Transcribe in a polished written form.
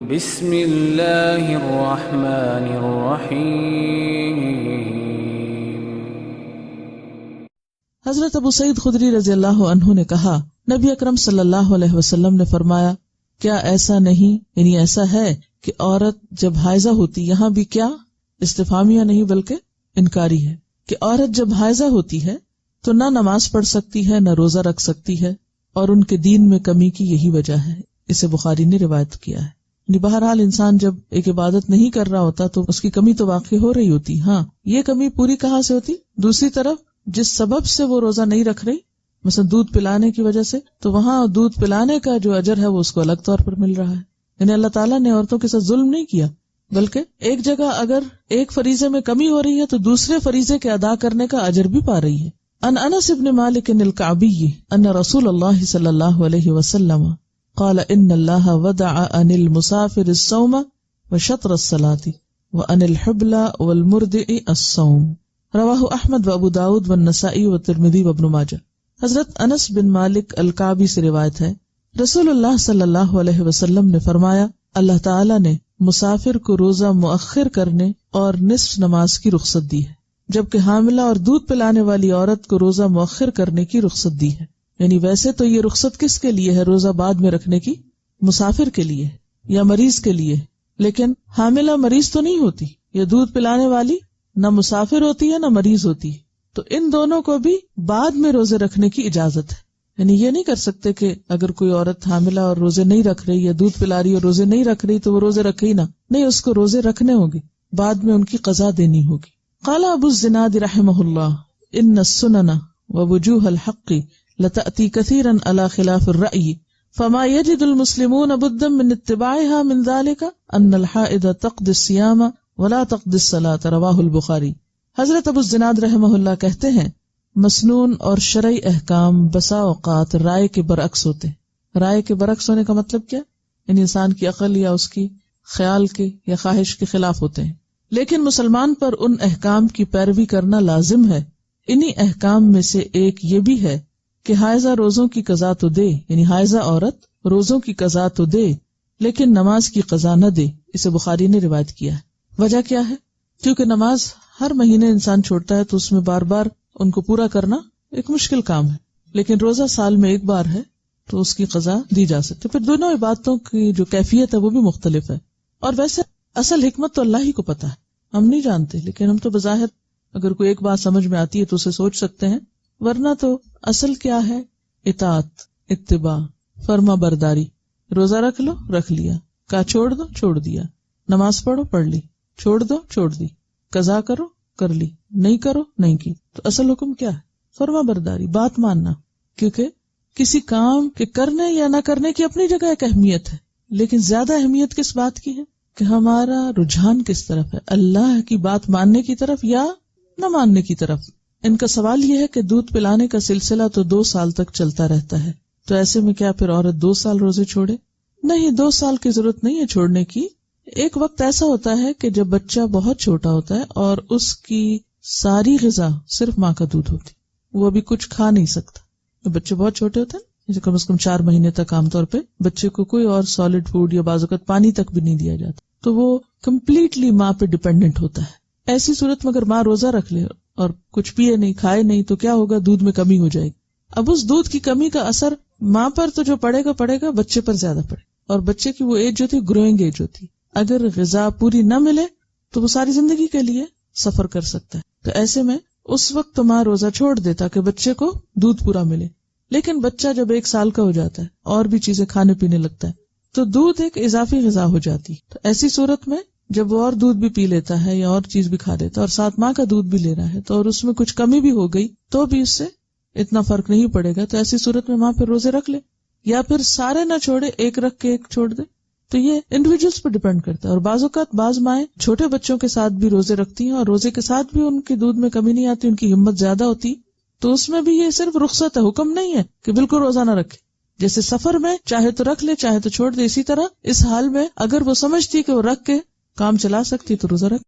بسم اللہ الرحمن الرحیم۔ حضرت ابو سعید خدری رضی اللہ عنہ نے کہا، نبی اکرم صلی اللہ علیہ وسلم نے فرمایا، کیا ایسا نہیں، یعنی ایسا ہے کہ عورت جب حائضہ ہوتی، یہاں بھی کیا استفہامیہ نہیں بلکہ انکاری ہے، کہ عورت جب حائضہ ہوتی ہے تو نہ نماز پڑھ سکتی ہے نہ روزہ رکھ سکتی ہے، اور ان کے دین میں کمی کی یہی وجہ ہے۔ اسے بخاری نے روایت کیا ہے۔ یعنی بہرحال انسان جب ایک عبادت نہیں کر رہا ہوتا تو اس کی کمی تو واقع ہو رہی ہوتی، ہاں یہ کمی پوری کہاں سے ہوتی؟ دوسری طرف جس سبب سے وہ روزہ نہیں رکھ رہی، مثلا دودھ پلانے کی وجہ سے، تو وہاں دودھ پلانے کا جو اجر ہے وہ اس کو الگ طور پر مل رہا ہے۔ یعنی اللہ تعالیٰ نے عورتوں کے ساتھ ظلم نہیں کیا، بلکہ ایک جگہ اگر ایک فریضے میں کمی ہو رہی ہے تو دوسرے فریضے کے ادا کرنے کا اجر بھی پا رہی ہے۔ ان انس بن مالک الکعبی ان رسول اللہ صلی اللہ علیہ وسلم قال ان اللہ وضع عن المسافر الصوم وشطر الصلاة وعن الحبل والمرضع الصوم، رواہ احمد وابو داود والنسائی والترمذی وابن ماجہ۔ حضرت انس بن مالک الکعبی سے روایت ہے، رسول اللہ صلی اللہ علیہ وسلم نے فرمایا، اللہ تعالی نے مسافر کو روزہ مؤخر کرنے اور نصف نماز کی رخصت دی ہے، جبکہ حاملہ اور دودھ پلانے والی عورت کو روزہ مؤخر کرنے کی رخصت دی ہے۔ یعنی ویسے تو یہ رخصت کس کے لیے ہے؟ روزہ بعد میں رکھنے کی، مسافر کے لیے یا مریض کے لیے، لیکن حاملہ مریض تو نہیں ہوتی، یا دودھ پلانے والی نہ مسافر ہوتی ہے نہ مریض ہوتی ہے، تو ان دونوں کو بھی بعد میں روزے رکھنے کی اجازت ہے۔ یعنی یہ نہیں کر سکتے کہ اگر کوئی عورت حاملہ اور روزے نہیں رکھ رہی یا دودھ پلا رہی اور روزے نہیں رکھ رہی تو وہ روزے رکھے ہی نہ، نہیں، اس کو روزے رکھنے ہوں گے، بعد میں ان کی قضا دینی ہوگی۔ قال ابو الزناد رحمہ اللہ ان السنن ووجوه الحق لتأتي كثيرا على خلاف الرأي فما يجد المسلمون بدا من اتباعها من ذلك ان الحائض تقضي الصيام ولا تقضي الصلاة، رواہ البخاری۔ حضرت ابو الزناد رحمہ اللہ کہتے ہیں، مسنون اور شرعی احکام بسا اوقات رائے کے برعکس ہوتے ہیں۔ رائے کے برعکس ہونے کا مطلب کیا؟ یعنی انسان کی عقل یا اس کی خیال کے یا خواہش کے خلاف ہوتے ہیں، لیکن مسلمان پر ان احکام کی پیروی کرنا لازم ہے۔ انہی احکام میں سے ایک یہ بھی ہے کہ حائضہ روزوں کی قضا تو دے، یعنی حائضہ عورت روزوں کی قضا تو دے لیکن نماز کی قضا نہ دے۔ اسے بخاری نے روایت کیا ہے۔ وجہ کیا ہے؟ کیونکہ نماز ہر مہینے انسان چھوڑتا ہے تو اس میں بار بار ان کو پورا کرنا ایک مشکل کام ہے، لیکن روزہ سال میں ایک بار ہے تو اس کی قضا دی جا سکتی۔ پھر دونوں عبادتوں کی جو کیفیت ہے وہ بھی مختلف ہے، اور ویسے اصل حکمت تو اللہ ہی کو پتا ہے، ہم نہیں جانتے، لیکن ہم تو بظاہر اگر کوئی ایک بات سمجھ میں آتی ہے تو اسے سوچ سکتے ہیں، ورنہ تو اصل کیا ہے؟ اطاعت، اتباع، فرما برداری۔ روزہ رکھ لو، رکھ لیا، کہا چھوڑ دو، چھوڑ دیا، نماز پڑھو، پڑھ لی، چھوڑ دو، چھوڑ دی، قضا کرو، کر لی، نہیں کرو، نہیں کی۔ تو اصل حکم کیا ہے؟ فرما برداری، بات ماننا۔ کیونکہ کسی کام کے کرنے یا نہ کرنے کی اپنی جگہ ایک اہمیت ہے، لیکن زیادہ اہمیت کس بات کی ہے کہ ہمارا رجحان کس طرف ہے، اللہ کی بات ماننے کی طرف یا نہ ماننے کی طرف۔ ان کا سوال یہ ہے کہ دودھ پلانے کا سلسلہ تو 2 سال تک چلتا رہتا ہے، تو ایسے میں کیا پھر عورت 2 سال روزے چھوڑے؟ نہیں، 2 سال کی ضرورت نہیں ہے چھوڑنے کی۔ ایک وقت ایسا ہوتا ہے کہ جب بچہ بہت چھوٹا ہوتا ہے اور اس کی ساری غذا صرف ماں کا دودھ ہوتی، وہ ابھی کچھ کھا نہیں سکتا۔ بچے بہت چھوٹے ہوتے ہیں، کم از کم 4 مہینے تک عام طور پہ بچے کو کوئی اور سالڈ فوڈ یا بعض اوقات پانی تک بھی نہیں دیا جاتا، تو وہ کمپلیٹلی ماں پہ ڈیپینڈنٹ ہوتا ہے۔ ایسی صورت میں اگر ماں روزہ رکھ لے اور کچھ پیے نہیں، کھائے نہیں، تو کیا ہوگا؟ دودھ میں کمی ہو جائے گی۔ اب اس دودھ کی کمی کا اثر ماں پر تو جو پڑے گا بچے پر زیادہ پڑے، اور بچے کی وہ ایج جو تھی گروئنگ ایج ہوتی، اگر غذا پوری نہ ملے تو وہ ساری زندگی کے لیے سفر کر سکتا ہے۔ تو ایسے میں اس وقت تو ماں روزہ چھوڑ دے تاکہ بچے کو دودھ پورا ملے، لیکن بچہ جب 1 سال کا ہو جاتا ہے اور بھی چیزیں کھانے پینے لگتا ہے تو دودھ ایک اضافی غذا ہو جاتی، تو ایسی صورت میں جب وہ اور دودھ بھی پی لیتا ہے یا اور چیز بھی کھا لیتا ہے اور ساتھ ماں کا دودھ بھی لے رہا ہے، تو اور اس میں کچھ کمی بھی ہو گئی تو بھی اس سے اتنا فرق نہیں پڑے گا۔ تو ایسی صورت میں ماں پھر روزے رکھ لے، یا پھر سارے نہ چھوڑے، ایک رکھ کے ایک چھوڑ دے۔ تو یہ انڈیویجولز پر ڈیپینڈ کرتا ہے، اور بعض اوقات بعض مائیں چھوٹے بچوں کے ساتھ بھی روزے رکھتی ہیں اور روزے کے ساتھ بھی ان کی دودھ میں کمی نہیں آتی، ان کی ہمت زیادہ ہوتی، تو اس میں بھی یہ صرف رخصت ہے، حکم نہیں ہے کہ بالکل روزہ نہ رکھے۔ جیسے سفر میں چاہے تو رکھ لے چاہے تو چھوڑ دے، اسی طرح اس حال میں اگر وہ سمجھتی کہ وہ رکھ کے کام چلا سکتی تو روزہ رکھ